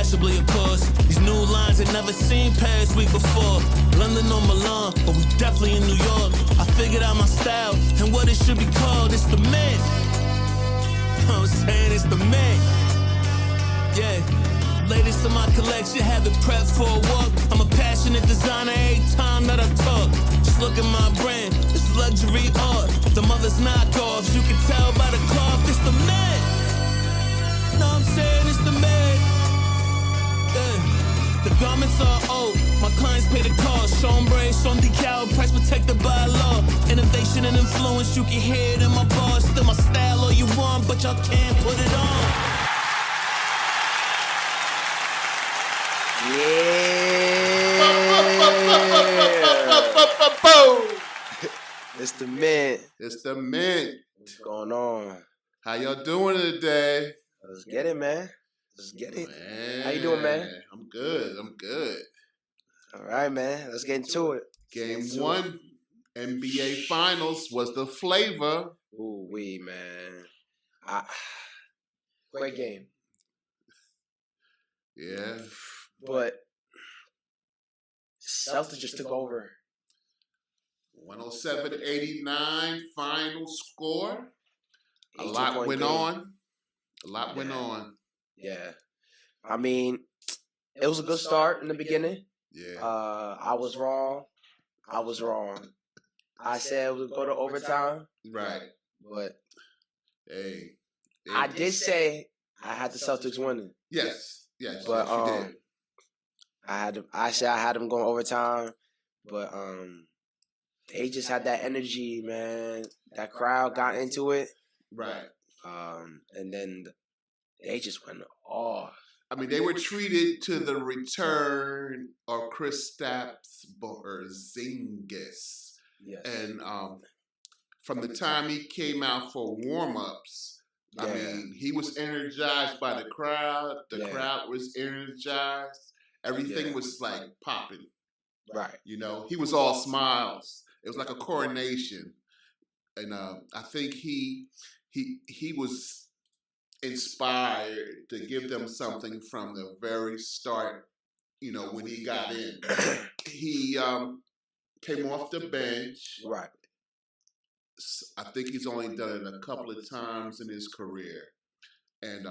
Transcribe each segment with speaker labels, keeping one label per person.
Speaker 1: possibly, of course. These new lines ain't never seen past week before. London or Milan, but we definitely in New York. I figured out my style and what it should be called. It's the mint. You know what I'm saying? It's the mint. Yeah. Latest in my collection, have it prepped for a walk. I'm a passionate designer every time that I talk. Just look at my brand, it's luxury art. The mother's knockoffs, you can tell by the cloth. It's the mint. Know what I'm saying? It's the mint. Yeah. The garments are old, my clients pay the cost. Chambray, some decal, price protected by law. Innovation and influence, you can hear it in my bars. Still my style all you want, but y'all can't put it on.
Speaker 2: Yeah. It's the mint.
Speaker 3: It's the mint.
Speaker 2: What's going on?
Speaker 3: How y'all doing today?
Speaker 2: Let's get it, man. Let's get it.
Speaker 3: Man,
Speaker 2: how you doing, man?
Speaker 3: I'm good.
Speaker 2: All right, man. Let's get into it.
Speaker 3: Game 1, NBA Finals was the flavor.
Speaker 2: Ooh, wee, man. Great game.
Speaker 3: Yeah.
Speaker 2: But Celtics just took over.
Speaker 3: 107-89 final score. A
Speaker 2: 18
Speaker 3: lot
Speaker 2: point
Speaker 3: went
Speaker 2: game.
Speaker 3: on. A lot went on.
Speaker 2: Yeah. I mean, it was a good start in the beginning.
Speaker 3: Yeah.
Speaker 2: I was wrong. I said it would go to overtime.
Speaker 3: Right.
Speaker 2: But
Speaker 3: Hey.
Speaker 2: I did say I had the Celtics winning.
Speaker 3: Yes.
Speaker 2: But
Speaker 3: yes, you did.
Speaker 2: I said I had them going overtime, but they just had that energy, man. That crowd got into it.
Speaker 3: Right.
Speaker 2: And then they just went off.
Speaker 3: I mean, they were treated to the return of Kristaps Porzingis.
Speaker 2: Yes.
Speaker 3: And from the time he came out for warm-ups, I mean, he was energized by the crowd. The crowd was energized. Everything was like popping.
Speaker 2: Right.
Speaker 3: You know, he was all smiles. It was like a coronation. And I think he was inspired to give them something from the very start, you know, when he got in. He came off the bench.
Speaker 2: Right.
Speaker 3: I think he's only done it a couple of times in his career. And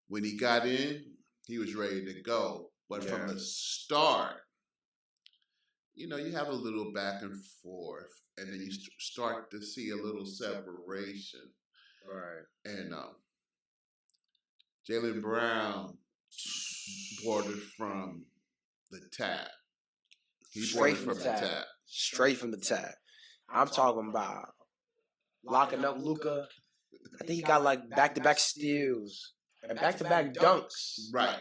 Speaker 3: when he got in, he was ready to go. But from the start, you know, you have a little back and forth, and then you start to see a little separation.
Speaker 2: Right.
Speaker 3: And Jaylen Brown bought it from the tap. He bought it from the tap.
Speaker 2: Straight from the tap. I'm talking about locking up Luka. I think he got like back-to-back steals and back-to-back dunks.
Speaker 3: Right.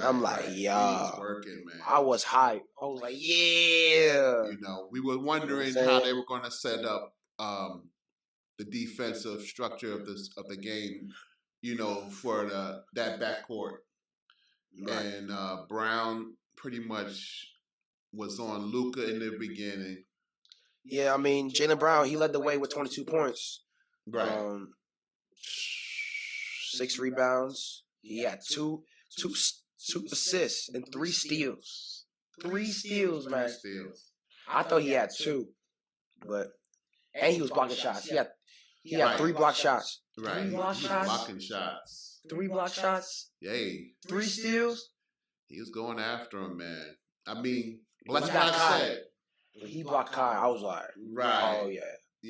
Speaker 2: I'm like,
Speaker 3: He
Speaker 2: yo.
Speaker 3: was working, man.
Speaker 2: I was hyped. I was like, yeah.
Speaker 3: You know, we were wondering how they were going to set up the defensive structure of the game, you know, for that backcourt. Right. And Brown pretty much was on Luka in the beginning.
Speaker 2: Yeah, I mean, Jaylen Brown, he led the way with 22 points.
Speaker 3: Right.
Speaker 2: 6 rebounds. He had two assists and 3 steals. 3 steals, man.
Speaker 3: 3 steals.
Speaker 2: I thought he had 2, and he was blocking shots. He had 3 block shots.
Speaker 3: Right.
Speaker 2: 3 block shots.
Speaker 3: Blocking shots.
Speaker 2: 3 block shots.
Speaker 3: Yay.
Speaker 2: 3 steals.
Speaker 3: He was going after him, man. I mean,
Speaker 2: well,
Speaker 3: that's what I said.
Speaker 2: When he blocked Kai, I was like,
Speaker 3: right.
Speaker 2: Oh yeah.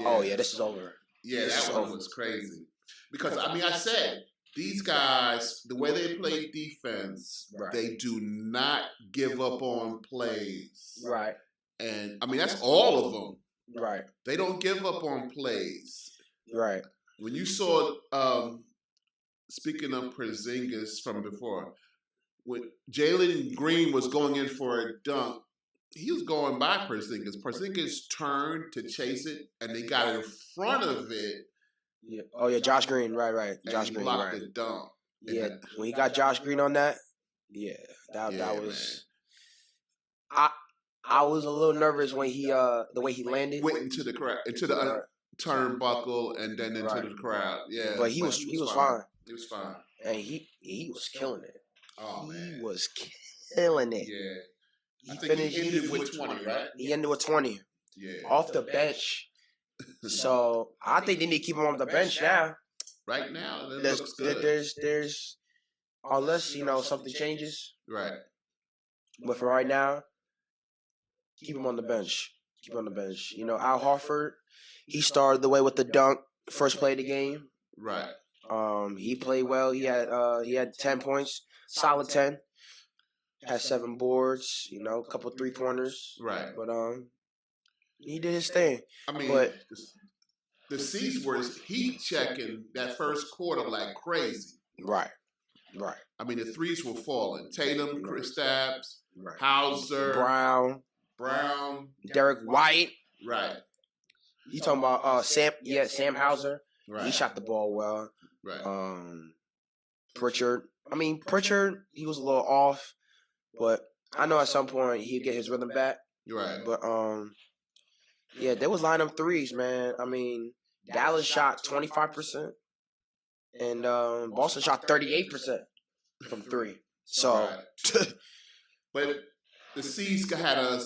Speaker 2: Oh yeah, this is over.
Speaker 3: Yeah, that one was crazy. Because I mean, I said these guys, the way they play defense, they do not give up on plays.
Speaker 2: Right.
Speaker 3: And I mean, that's all of them.
Speaker 2: Right.
Speaker 3: They don't give up on plays.
Speaker 2: Right.
Speaker 3: When you saw, speaking of Porzingis from before, when Jalen Green was going in for a dunk, he was going by Porzingis. Porzingis turned to chase it, and they got in front of it.
Speaker 2: Yeah. Oh yeah, Josh Green. Right. Josh Green.
Speaker 3: Blocked the dunk.
Speaker 2: Yeah. When he got Josh Green on that, that was. Man. I was a little nervous when he the way he landed.
Speaker 3: Went into the crowd, into the turnbuckle, and then into the crowd. Yeah.
Speaker 2: But he was fine.
Speaker 3: He was fine.
Speaker 2: And he was killing it.
Speaker 3: Oh, man.
Speaker 2: He was killing it.
Speaker 3: Yeah. I think he ended with 20, right?
Speaker 2: He ended with 20.
Speaker 3: Yeah.
Speaker 2: Off the bench. So I think they need to keep him on the bench now.
Speaker 3: Right now, it looks good.
Speaker 2: There's unless, something changes.
Speaker 3: Right.
Speaker 2: But for right now, keep him on the bench. Keep him on the bench. Al Horford, he started the way with the dunk, first play of the game.
Speaker 3: Right.
Speaker 2: He played well. He had 10 points, solid 10. Had 7 boards, a couple 3-pointers.
Speaker 3: Right.
Speaker 2: But he did his thing.
Speaker 3: I mean,
Speaker 2: but
Speaker 3: the C's were heat checking that first quarter like crazy.
Speaker 2: Right.
Speaker 3: I mean, the threes were falling. Tatum, Kristaps,
Speaker 2: Right.
Speaker 3: Hauser,
Speaker 2: Brown, Derek White.
Speaker 3: Right.
Speaker 2: You talking about Sam Hauser?
Speaker 3: Right.
Speaker 2: He shot the ball well.
Speaker 3: Right.
Speaker 2: Pritchard. Pritchard, he was a little off, but I know at some point he'd get his rhythm back.
Speaker 3: Right.
Speaker 2: But yeah, they was lining up threes, man. Dallas shot 25%, and Boston shot 38% from 3. So,
Speaker 3: right. But the C's had a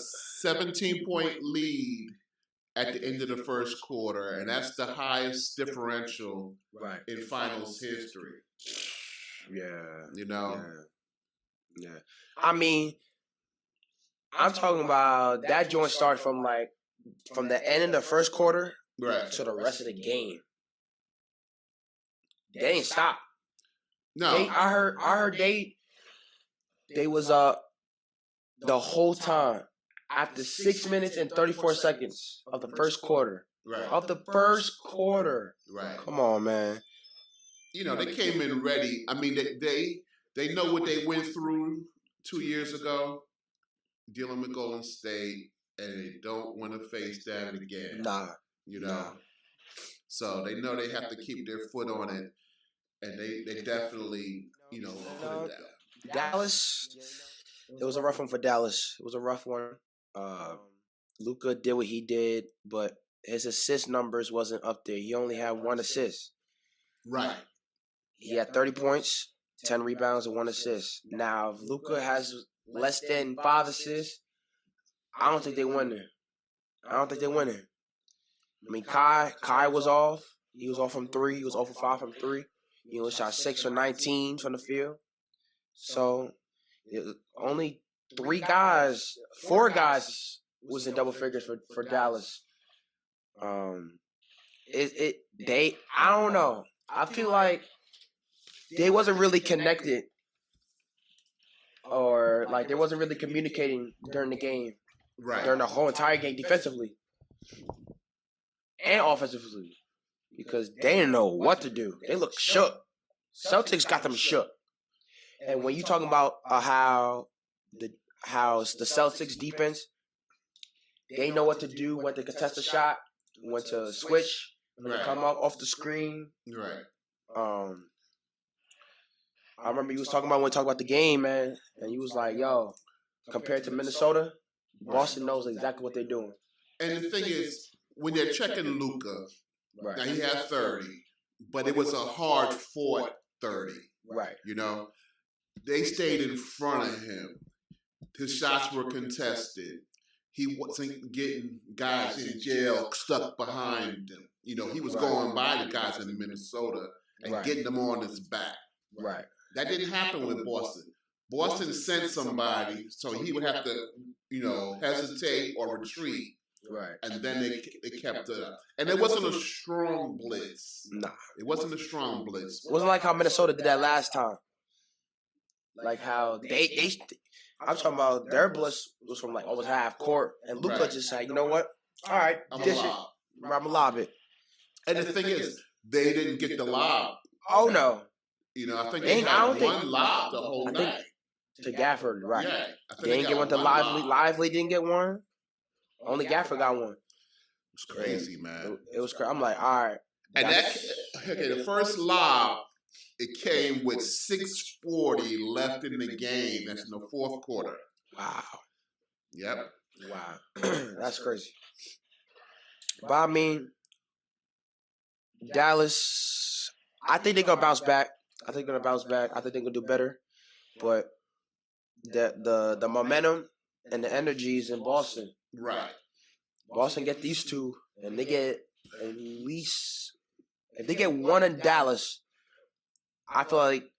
Speaker 3: 17-point lead at the end of the first quarter, and that's the highest differential in finals history.
Speaker 2: Yeah. Yeah. I'm talking about that joint started from the end of the first quarter to the rest of the game. They ain't stop.
Speaker 3: No.
Speaker 2: I heard they was up the whole time after 6 minutes and 34 seconds of the first quarter.
Speaker 3: Right.
Speaker 2: Of the first quarter.
Speaker 3: Right.
Speaker 2: Come on, man.
Speaker 3: They came in ready. I mean, they know what they went through 2 years ago, dealing with Golden State, and they don't want to face that again.
Speaker 2: Nah.
Speaker 3: So they know they have to keep their foot on it, and they definitely, put it down.
Speaker 2: Dallas, it was a rough one for Dallas. It was a rough one. Luka did what he did, but his assist numbers wasn't up there. He only had 1 assist.
Speaker 3: Right.
Speaker 2: He had 30 points, 10 rebounds, and 1 assist. Now, if Luka has less than 5 assists, I don't think they win there. Kai was off. He was off from 3. He was off for 5 from 3. He only shot 6 for 19 from the field. So, only 4 guys was in double figures for Dallas. I don't know. I feel like they wasn't really connected, or they wasn't really communicating during the game, during the whole entire game, defensively and offensively, because they didn't know what to do. They looked shook. Celtics got them shook. And when you talking about how the Celtics defense, they know what to do, when to contest a shot, when to switch, when to come up off the screen.
Speaker 3: Right.
Speaker 2: I remember you was talking about when we talked about the game, man, and you was like, yo, compared to Minnesota, Boston knows exactly what they're doing.
Speaker 3: And the thing is, when they're checking Luka, now he had 30, but it was a hard-fought 30.
Speaker 2: Right.
Speaker 3: They stayed in front of him. His shots were contested. He wasn't getting guys in jail stuck behind him. He was going by the guys in Minnesota and getting them on his back.
Speaker 2: Right.
Speaker 3: That didn't happen with Boston. Boston sent somebody, so he would have to, hesitate or retreat.
Speaker 2: Right.
Speaker 3: And then they kept it up. And it wasn't a strong blitz.
Speaker 2: Nah.
Speaker 3: It wasn't a strong blitz.
Speaker 2: It wasn't like how Minnesota did that last time. Like how I'm talking about their blitz was from almost half court, and Luka just said, you know what? All right, dish it. I'm gonna lob it.
Speaker 3: And the thing is, they didn't get the lob.
Speaker 2: Oh no.
Speaker 3: I think they had one lob the whole night.
Speaker 2: To Gafford, right.
Speaker 3: Yeah,
Speaker 2: they didn't get one to Lively. Lively didn't get one. Only Gafford got one.
Speaker 3: It's crazy, man.
Speaker 2: It was crazy. I'm like, all right.
Speaker 3: And the first lob, it came with 6:40 left in the game. That's in the fourth quarter.
Speaker 2: Wow.
Speaker 3: Yep.
Speaker 2: Wow. That's crazy. But Dallas, I think they're going to bounce back. I think they're gonna bounce back. I think they're gonna do better. But the momentum and the energy is in Boston.
Speaker 3: Right.
Speaker 2: Boston get these two, and they get at least if they get one in Dallas. I feel like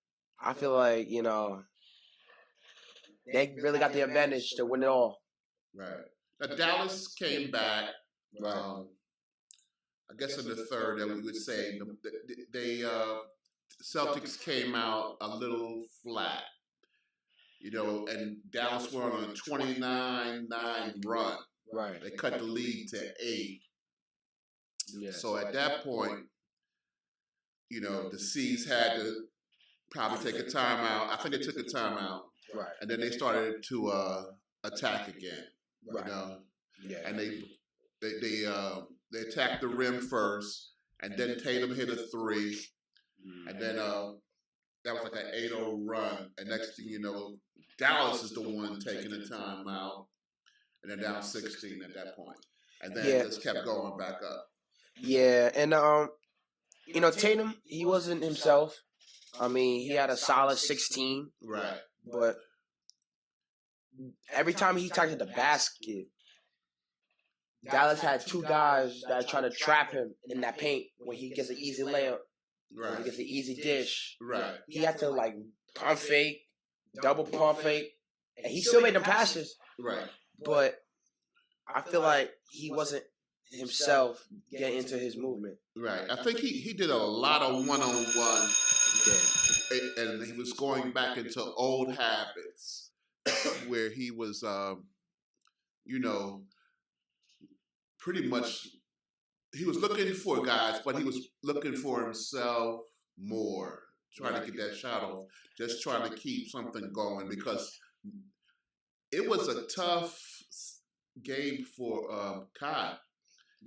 Speaker 2: they really got the advantage to win it all.
Speaker 3: Right. Now Dallas came back.
Speaker 2: Right.
Speaker 3: I guess in the third, that we would say they Celtics came out a little flat, and Dallas were on a 29-9 run.
Speaker 2: Right.
Speaker 3: They cut the lead to 8.
Speaker 2: Yeah.
Speaker 3: So at that point, the C's had to probably take a timeout. I think they took a timeout.
Speaker 2: Right.
Speaker 3: And then they started to attack again.
Speaker 2: Right.
Speaker 3: Yeah. And they attacked the rim first, and then Tatum hit a 3, and then that was like an 8-0 run. And next thing you know, Dallas is the one taking the timeout, and they're down 16 at that point. And then it just kept going back up.
Speaker 2: Yeah, and Tatum, he wasn't himself. I mean, he had a solid 16.
Speaker 3: Right.
Speaker 2: But every time he touched the basket, Dallas had 2 guys that try to trap him in that paint when he gets an easy layup.
Speaker 3: Right.
Speaker 2: When he gets an easy dish.
Speaker 3: Right.
Speaker 2: He had to pump fake, double pump fake, and he still made them passes.
Speaker 3: Right.
Speaker 2: But I feel like he wasn't himself getting into his movement.
Speaker 3: Right. I think he did a lot of one-on-one.
Speaker 2: Yeah.
Speaker 3: And he was going back into old habits where he was, pretty much, he was looking for guys, but he was looking for himself more, trying to get that shot off, just trying to keep something going, because it was a tough game for Kai.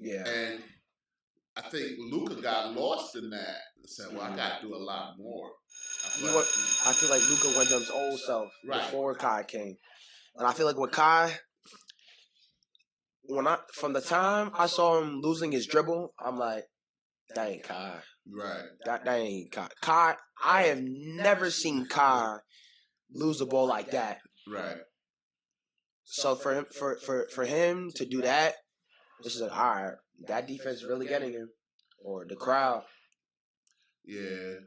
Speaker 2: Yeah.
Speaker 3: And I think Luka got lost in that and said, well, I got to do a lot more.
Speaker 2: I feel like Luka went to his old self before Kai came. And I feel like with Kai, from the time I saw him losing his dribble, I'm like, that ain't Kai.
Speaker 3: Right.
Speaker 2: That ain't Kai. Kai, I have never seen Kai lose the ball like that.
Speaker 3: Right.
Speaker 2: So for him to do that, it's just like, all right, that defense is really getting him, or the crowd.
Speaker 3: Yeah.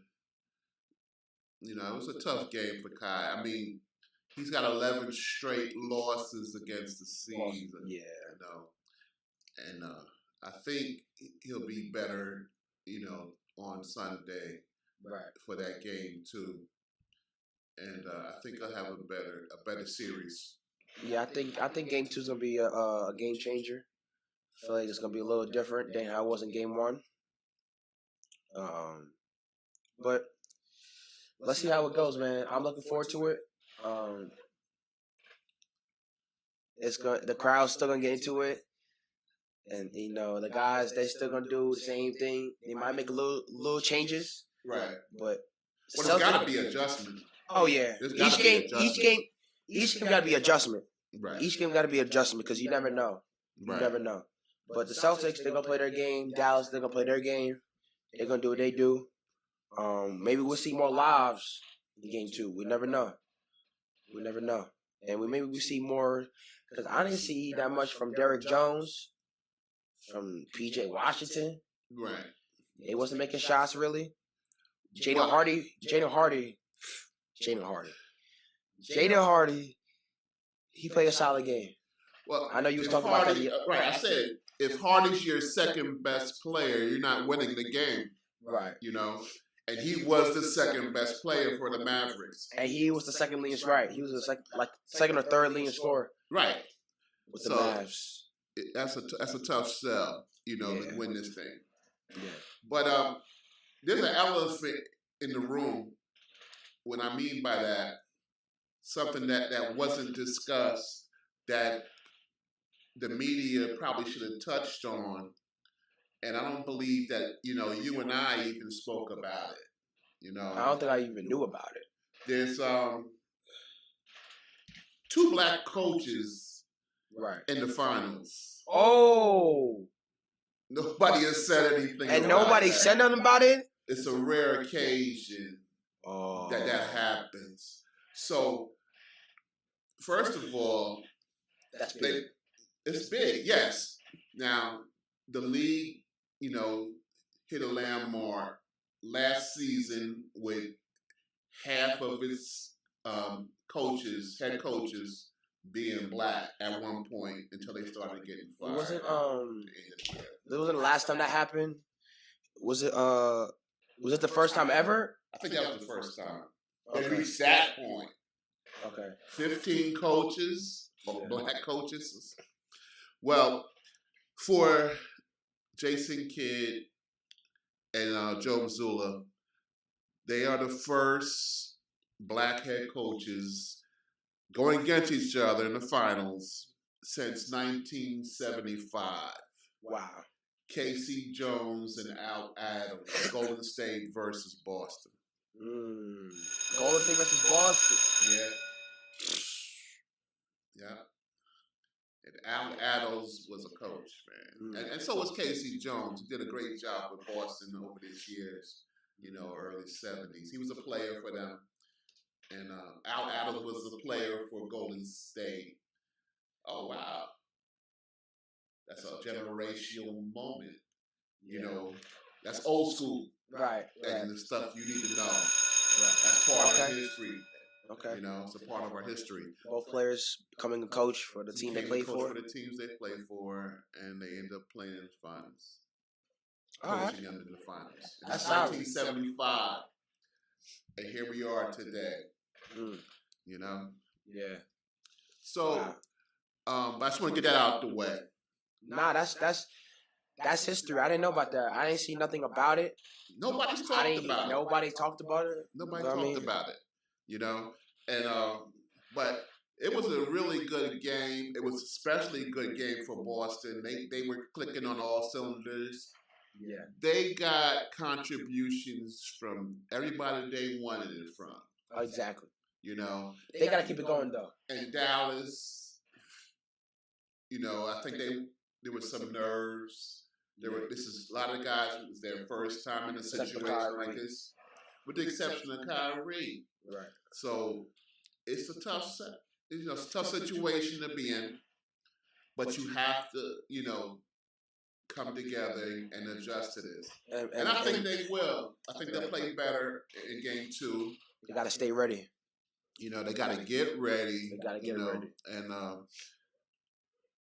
Speaker 3: It was a tough game for Kai. I mean, he's got 11 straight losses against the C's.
Speaker 2: Yeah.
Speaker 3: And I think he'll be better, on Sunday for that game too. And I think he'll have a better series.
Speaker 2: Yeah, I think game 2 is gonna be a game changer. I feel like it's gonna be a little different than how it was in game 1. But let's see how it goes, man. I'm looking forward to it. The crowd's still gonna get into it, and the guys, they still gonna do the same thing. They might make a little changes,
Speaker 3: right?
Speaker 2: But
Speaker 3: there's gotta be adjustment.
Speaker 2: Oh yeah, each game gotta be adjustment.
Speaker 3: Right.
Speaker 2: Each game gotta be adjustment because you never know. You never know. But the Celtics, they're gonna play their game. Dallas, they're gonna play their game. They're gonna do what they do. Maybe we'll see more lives in game 2. We never know. And maybe we see more, because I didn't see that much from Derrick Jones, from PJ Washington.
Speaker 3: Right.
Speaker 2: They wasn't making shots really. Jaden Hardy. He played a solid game.
Speaker 3: Well,
Speaker 2: I know you was talking about that.
Speaker 3: Right. I said, if Hardy's your second best player, you're not winning the game.
Speaker 2: Right.
Speaker 3: And he was the second best player for the Mavericks.
Speaker 2: And he was the second leading scorer. He was the second or third leading scorer.
Speaker 3: Right.
Speaker 2: With the Mavs.
Speaker 3: That's a tough sell, to win this thing.
Speaker 2: Yeah.
Speaker 3: But there's an elephant in the room. What I mean by that, something that wasn't discussed, that the media probably should have touched on. And I don't believe that, you and I even spoke about it.
Speaker 2: I don't think I even knew about it.
Speaker 3: There's 2 black coaches in the finals.
Speaker 2: Oh.
Speaker 3: Nobody has said anything
Speaker 2: and
Speaker 3: about
Speaker 2: nobody
Speaker 3: that.
Speaker 2: said nothing about it?
Speaker 3: It's a rare occasion. that happens. So, first of all,
Speaker 2: that's big.
Speaker 3: It's big, yes. Now, the league, hit a landmark last season with half of its head coaches, being black at one point until they started getting fired.
Speaker 2: Wasn't the last time that happened? Was it the first time ever?
Speaker 3: I think that was the first time.
Speaker 2: Okay.
Speaker 3: They reached that point.
Speaker 2: Okay.
Speaker 3: 15 coaches, black coaches. Well, for Jason Kidd and Joe Mazzulla, they are the first black head coaches going against each other in the finals since 1975.
Speaker 2: Wow.
Speaker 3: Casey Jones and Al Adams, Golden State versus Boston.
Speaker 2: Golden State versus Boston.
Speaker 3: Yeah. And Al Adams was a coach, man. And so was Casey Jones. He did a great job with Boston over these years, early 70s. He was a player for them. And Al Adams was a player for Golden State. Oh, wow. That's a generational moment. That's old school.
Speaker 2: Right.
Speaker 3: And the stuff you need to know. Right. That's part of history.
Speaker 2: Okay.
Speaker 3: It's a part of our history.
Speaker 2: Both players becoming a coach for the team they play for.
Speaker 3: For the teams they play for, and they end up playing in the finals.
Speaker 2: Coaching
Speaker 3: them in the finals.
Speaker 2: That's
Speaker 3: 1975. And here we are today.
Speaker 2: Yeah.
Speaker 3: So, but I just want to get that out the way.
Speaker 2: Nah, that's history. I didn't know about that. I didn't see nothing about it.
Speaker 3: Nobody talked about it.
Speaker 2: Nobody talked about it.
Speaker 3: Nobody talked about it. And but it was a really good game. It was especially a good game for Boston. They were clicking on all cylinders.
Speaker 2: Yeah.
Speaker 3: They got contributions from everybody they wanted it from.
Speaker 2: Exactly.
Speaker 3: They
Speaker 2: got to keep it going though.
Speaker 3: And Dallas, I think there was some nerves. This is a lot of guys. It was their first time in a situation like this, with the exception of Kyrie.
Speaker 2: Right.
Speaker 3: So it's a tough situation to be in, but you have to, come together and adjust to this. And I think they will. I think they'll play better in game 2.
Speaker 2: They got to stay ready.
Speaker 3: They got to get ready.
Speaker 2: They got to get ready.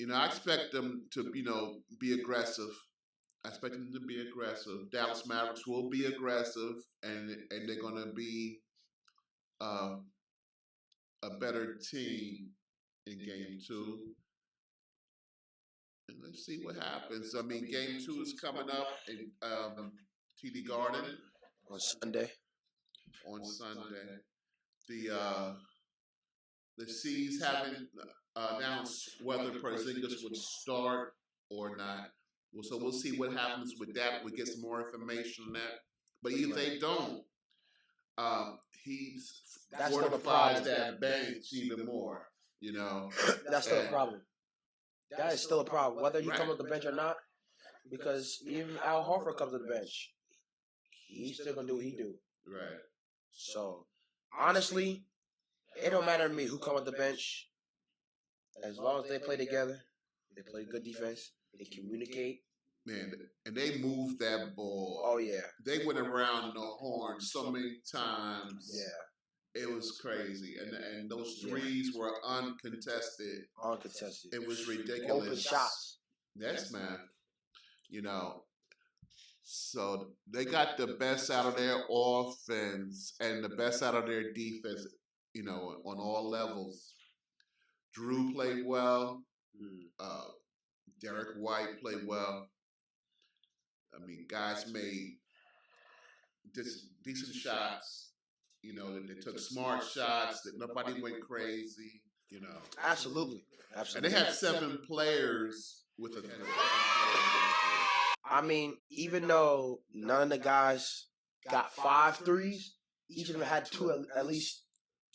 Speaker 3: And I expect them to, be aggressive. I expect them to be aggressive. Dallas Mavericks will be aggressive, and they're going to be a better team in game 2. And let's see what happens. I mean, game 2 is coming up in TD Garden
Speaker 2: on Sunday.
Speaker 3: The C's haven't announced whether Porzingis would start or not. So we'll see what happens with that. We'll get some more information on that. But if they don't, he's fortifies that bench even more.
Speaker 2: That's still a problem. That is still a problem, whether he comes off the bench or not. Because even Al Horford comes to the bench, he's still gonna do what he do.
Speaker 3: Right.
Speaker 2: So honestly, it don't matter to me who comes off the bench. As long as they play together, they play good defense, they communicate.
Speaker 3: Man, and they moved that ball.
Speaker 2: Oh yeah.
Speaker 3: They went around the horn so many times.
Speaker 2: Yeah.
Speaker 3: It was crazy, and those threes were uncontested.
Speaker 2: Uncontested.
Speaker 3: It was ridiculous.
Speaker 2: Open shots.
Speaker 3: Yes, man. So they got the best out of their offense and the best out of their defense. On all levels. Drew played well. Derek White played well. I mean, guys made decent shots. They took smart shots. That nobody went crazy.
Speaker 2: Absolutely.
Speaker 3: And they had 7 players with a.
Speaker 2: I mean, even though none of the guys got 5 threes, each of them had at least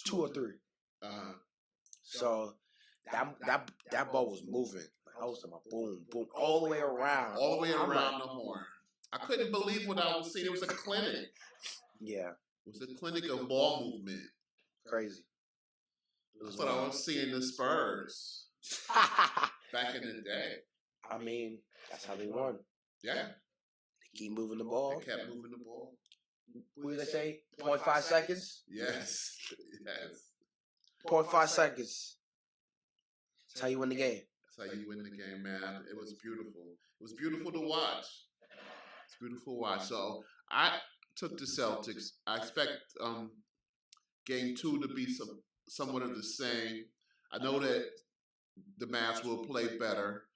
Speaker 2: 2 or 3. So that ball was moving. I was talking about boom, boom, all the way around.
Speaker 3: All the way around the horn. I couldn't believe what I was seeing. It was a clinic.
Speaker 2: Yeah.
Speaker 3: was a clinic of ball movement.
Speaker 2: Crazy.
Speaker 3: That's what I was seeing the Spurs back in the day.
Speaker 2: I mean, that's how they won.
Speaker 3: Yeah.
Speaker 2: They keep moving the ball.
Speaker 3: They kept moving the ball.
Speaker 2: What did they say? 0.5 seconds?
Speaker 3: Yes. Yes.
Speaker 2: 0.5 seconds. That's how you win the game.
Speaker 3: That's how you win the game, man. It was beautiful. It was beautiful to watch. It's beautiful to watch. So I took the Celtics. I expect game 2 to be somewhat of the same. I know that the Mavs will play better,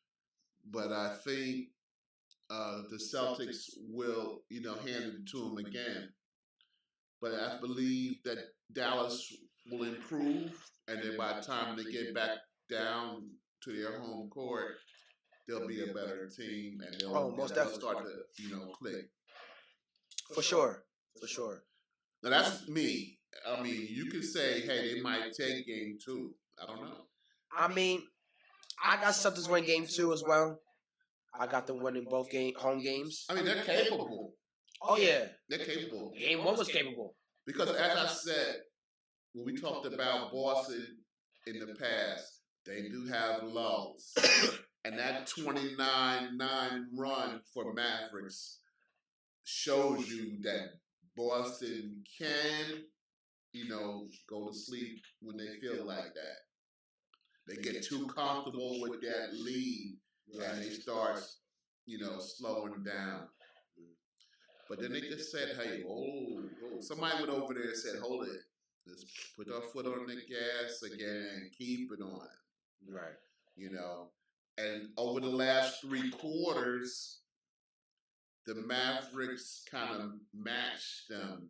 Speaker 3: but I think the Celtics will, hand it to them again. But I believe that Dallas will improve, and then by the time they get back down to their home court, they'll be a better team, and they'll start to, click.
Speaker 2: For sure. For sure.
Speaker 3: Now, that's me. I mean, you could say, hey, they might take game 2. I don't know.
Speaker 2: I mean, I got Celtics win game 2 as well. I got them winning both home games.
Speaker 3: I mean, they're capable.
Speaker 2: Oh, yeah.
Speaker 3: They're capable.
Speaker 2: Game 1 was capable.
Speaker 3: Because as I said, when we talked about Boston in the past, they do have lulls. And that 29-9 run for Mavericks shows you that Boston can, go to sleep when they feel like that. They get too comfortable with that lead, and they start, slowing down. But then they just said, hey, somebody went over there and said, hold it. Let's put our foot on the gas again and keep it on.
Speaker 2: Right.
Speaker 3: And over the last 3 quarters, the Mavericks kind of matched them,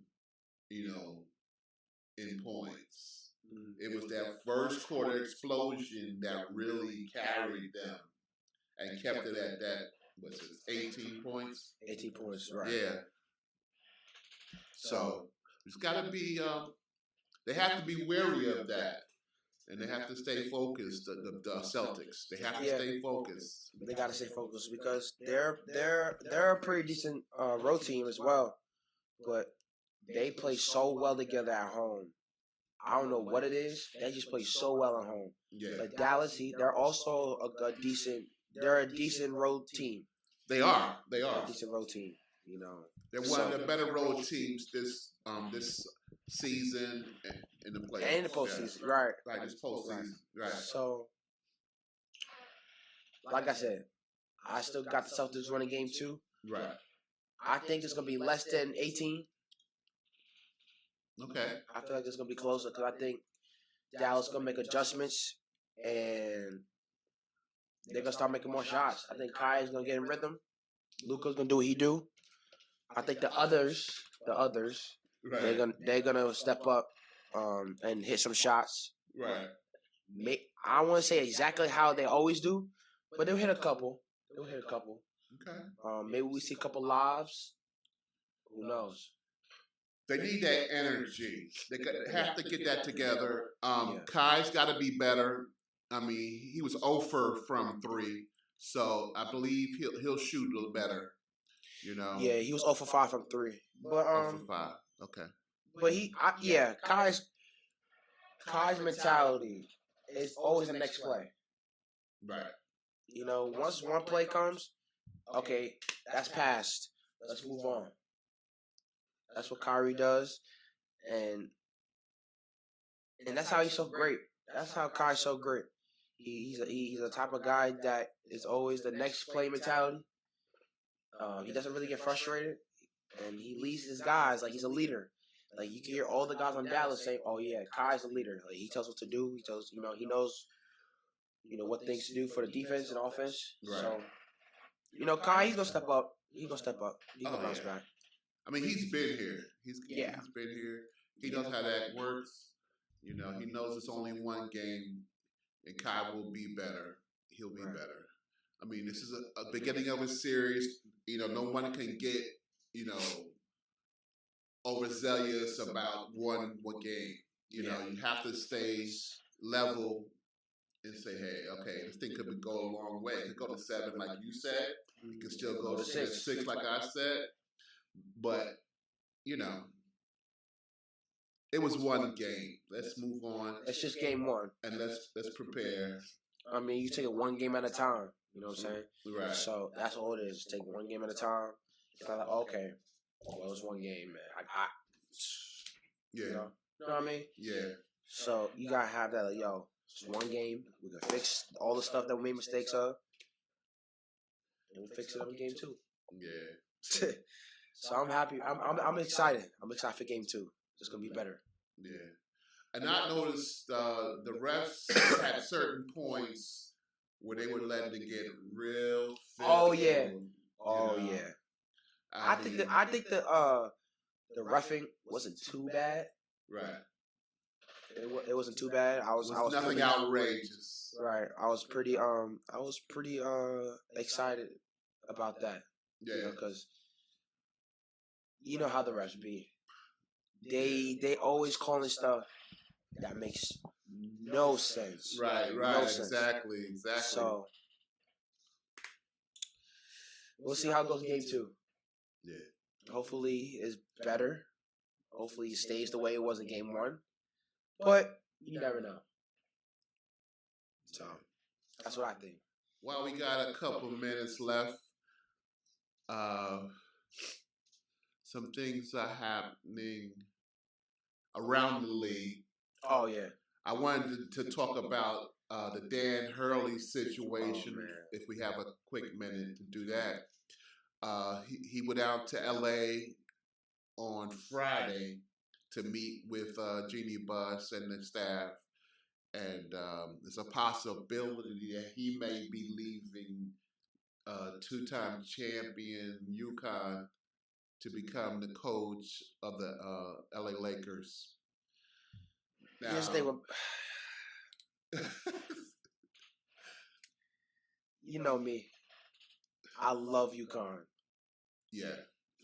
Speaker 3: in points. It was that first quarter explosion that really carried them and kept it at that, 18 points?
Speaker 2: 18 points, right.
Speaker 3: Yeah. So it's got to be, they have to be wary of that. And they have to stay focused, the Celtics. They have to stay focused.
Speaker 2: They got to stay focused because they're a pretty decent road team as well. But they play so well together at home. I don't know what it is. They just play so well at home.
Speaker 3: Yeah.
Speaker 2: But Dallas, they're also a decent road team.
Speaker 3: They are.
Speaker 2: A decent road team.
Speaker 3: They're one of the better road teams this season in the playoffs.
Speaker 2: And in the postseason, right.
Speaker 3: Like this postseason, right.
Speaker 2: So, like I said, I still got the Celtics winning game 2.
Speaker 3: Right.
Speaker 2: I think it's going to be less than 18.
Speaker 3: Okay.
Speaker 2: I feel like it's going to be closer because I think Dallas is going to make adjustments and they're going to start making more shots. I think Kyrie's going to get in rhythm. Luka's going to do what he do. I think the others, right. they're gonna step up and hit some shots.
Speaker 3: Right.
Speaker 2: I want to say exactly how they always do, but they'll hit a couple.
Speaker 3: Okay.
Speaker 2: Maybe we see a couple lobs. Who knows?
Speaker 3: They need that energy. They have to get that together. Kai's got to be better. I mean, he was 0 from 3, so I believe he'll shoot a little better.
Speaker 2: Yeah, he was 0 for 5 from 3. But
Speaker 3: 0 for 5. Okay.
Speaker 2: But Kai's mentality is always the next play.
Speaker 3: Right.
Speaker 2: Once one play comes, okay, that's passed. Let's move on. That's what Kyrie does, and that's how he's so great. That's how Kyrie's so great. He's a type of guy that is always the next play mentality. He doesn't really get frustrated, and he leads his guys like he's a leader. Like you can hear all the guys on Dallas saying, "Oh yeah, Kai's a leader. Like he tells what to do. He tells he knows what things to do for the defense and offense."
Speaker 3: Right.
Speaker 2: So, Kai, he's gonna step up. He's gonna bounce back.
Speaker 3: I mean, he's been here. He's been here. He knows how that works. He knows it's only one game, and Kai will be better. He'll be better. I mean, this is a beginning of a series. No one can get, overzealous about one game. You have to stay level and say, hey, okay, this thing could go a long way. It could go to 7, like you said. It could still go to 6, like I said. But, It was one game. Let's move on.
Speaker 2: It's just game one.
Speaker 3: And let's prepare.
Speaker 2: I mean, you take it one game at a time. You know what I'm saying?
Speaker 3: Right.
Speaker 2: So that's all it is. Take one game at a time. It's not like, okay, well, it was one game, man.
Speaker 3: Yeah.
Speaker 2: You know what I mean?
Speaker 3: Yeah.
Speaker 2: So you gotta have that, like, yo, it's one game. We can fix all the stuff that we made mistakes of, and we'll fix it up in game two.
Speaker 3: Yeah.
Speaker 2: So I'm happy. I'm excited. I'm excited for game two. It's gonna be better.
Speaker 3: Yeah. And I noticed the refs had certain points where they were letting it get real physical.
Speaker 2: Oh yeah. Oh yeah. I think the reffing wasn't too bad.
Speaker 3: Right.
Speaker 2: It wasn't too bad. I was
Speaker 3: nothing
Speaker 2: pretty,
Speaker 3: outrageous.
Speaker 2: Right. I was pretty excited about that.
Speaker 3: Yeah.
Speaker 2: Because you know how the refs be. They always calling stuff that makes no sense.
Speaker 3: Right.
Speaker 2: No sense.
Speaker 3: Exactly.
Speaker 2: So we'll see how it goes game two.
Speaker 3: Yeah.
Speaker 2: Hopefully it's better. Hopefully it stays the way it was in game one. But you never know. So that's what I think.
Speaker 3: Well, we got a couple minutes left. Some things are happening around the league.
Speaker 2: Oh yeah.
Speaker 3: I wanted to talk about the Dan Hurley situation. If we have a quick minute to do that, he went out to LA on Friday to meet with Jeannie Buss and the staff, and there's a possibility that he may be leaving two-time champion UConn to become the coach of the LA Lakers. Now,
Speaker 2: Yes, they were. You know me. I love UConn.
Speaker 3: Yeah.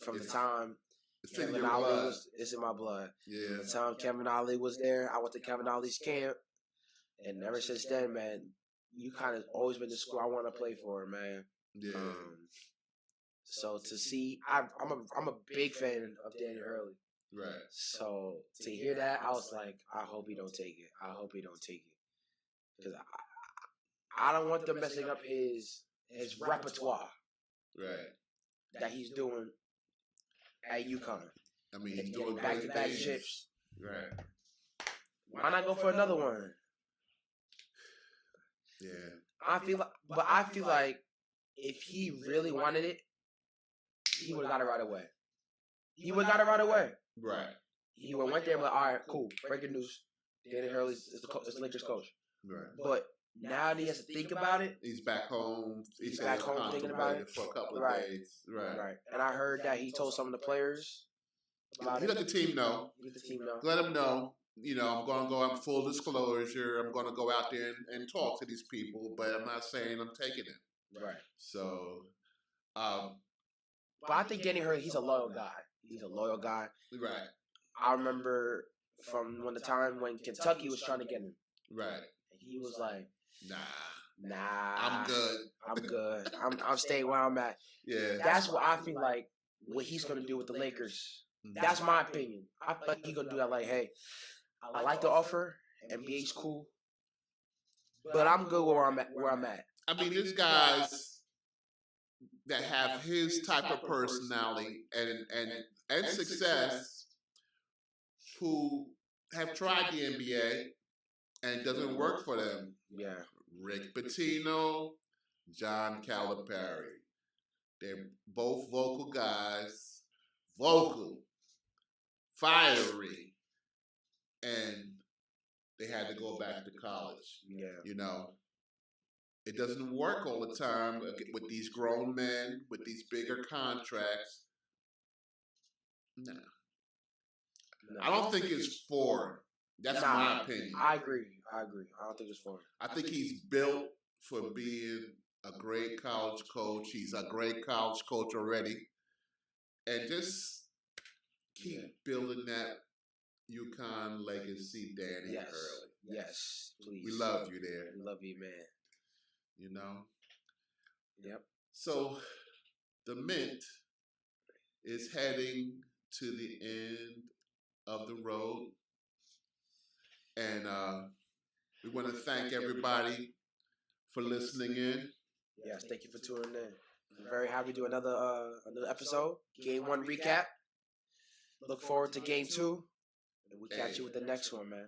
Speaker 2: From the time
Speaker 3: it's in
Speaker 2: Kevin
Speaker 3: your
Speaker 2: Ali
Speaker 3: blood.
Speaker 2: it's in my blood.
Speaker 3: Yeah.
Speaker 2: From the time Kevin Ali was there, I went to Kevin Ali's camp, and ever since then, man, UConn has always been the school I want to play for, man.
Speaker 3: Yeah.
Speaker 2: So to see, I'm a big fan of Danny Hurley.
Speaker 3: Right.
Speaker 2: So to hear that, I was like, I hope he don't take it. I hope he don't take it, because I don't want them messing up his repertoire
Speaker 3: Right.
Speaker 2: that he's doing at UConn.
Speaker 3: I mean, he's
Speaker 2: Getting
Speaker 3: doing
Speaker 2: back-to-back
Speaker 3: great things.
Speaker 2: chips.
Speaker 3: Right.
Speaker 2: Why not go for another one?
Speaker 3: Yeah.
Speaker 2: I feel like if he really wanted it, he would have got it right away. He would have got it right away.
Speaker 3: Right.
Speaker 2: He would have went there and be like, all right, cool, breaking news. Danny Hurley is the Lakers coach.
Speaker 3: Right.
Speaker 2: But now that he has to think about it,
Speaker 3: He's back home.
Speaker 2: He's back home thinking about it
Speaker 3: for a couple of
Speaker 2: Right.
Speaker 3: days. Right.
Speaker 2: right. And I heard that he told some of the players about
Speaker 3: He
Speaker 2: it.
Speaker 3: let the team know.
Speaker 2: Let the team know.
Speaker 3: Let them know. You know, I'm going to go on full disclosure. I'm going to go out there and talk to these people, but I'm not saying I'm taking it.
Speaker 2: Right.
Speaker 3: So,
Speaker 2: But I think Danny Hurley, he's a loyal guy. He's a loyal guy.
Speaker 3: right.
Speaker 2: I remember from the time when Kentucky was trying to get him.
Speaker 3: Right.
Speaker 2: He was like,
Speaker 3: Nah.
Speaker 2: nah,
Speaker 3: I'm good.
Speaker 2: I'm good. I'm staying where I'm at.
Speaker 3: Yeah.
Speaker 2: That's what I feel like what he's going to do with the Lakers. That's my opinion. I feel like he's going to do that like, hey, I like the offer. NBA's cool. But I'm good where I'm at.
Speaker 3: I mean, there's guys that have his type of personality and success who have tried the NBA and it doesn't work for them.
Speaker 2: Yeah.
Speaker 3: Rick Pitino, John Calipari. They're both vocal guys, vocal, fiery, and they had to go back to college.
Speaker 2: Yeah.
Speaker 3: You know, it doesn't work all the time with these grown men, with these bigger contracts. No. I don't think it's for. That's my opinion.
Speaker 2: I agree. I don't think it's for him.
Speaker 3: I think he's built for being a great college coach. He's a great college coach already. And just keep building that UConn legacy, Danny Hurley.
Speaker 2: Yes, please.
Speaker 3: We love you there.
Speaker 2: We love you, man.
Speaker 3: You know?
Speaker 2: Yep.
Speaker 3: So the Mint is heading to the end of the road. And we want to thank everybody for listening in.
Speaker 2: Yes, thank you for tuning in. I'm very happy to do another episode. Game 1 recap. Look forward to Game 2. And we'll catch you with the next one, man.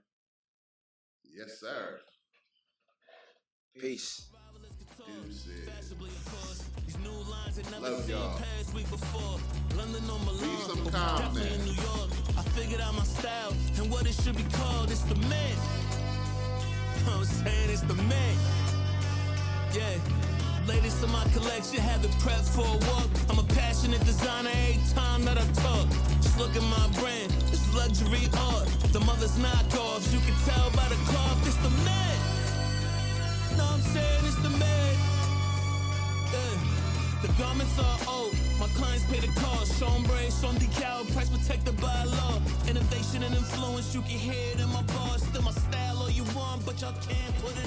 Speaker 3: Yes, sir.
Speaker 2: Peace.
Speaker 3: Deuces. Love y'all. Leave some comments.
Speaker 1: New York. I figured out my style and what it should be called. It's the man. I'm saying it's the man. Yeah. Latest in my collection, have it prepped for a walk. I'm a passionate designer every time that I talk. Just look at my brand, it's luxury art. The mother's knockoffs, you can tell by the cloth. It's the man. No, I'm saying it's the man. Yeah. The garments are old, my clients pay the cost. Chambray, some decal, price protected by law. Innovation and influence, you can hear it in my bars. Still my style all you want, but y'all can't put it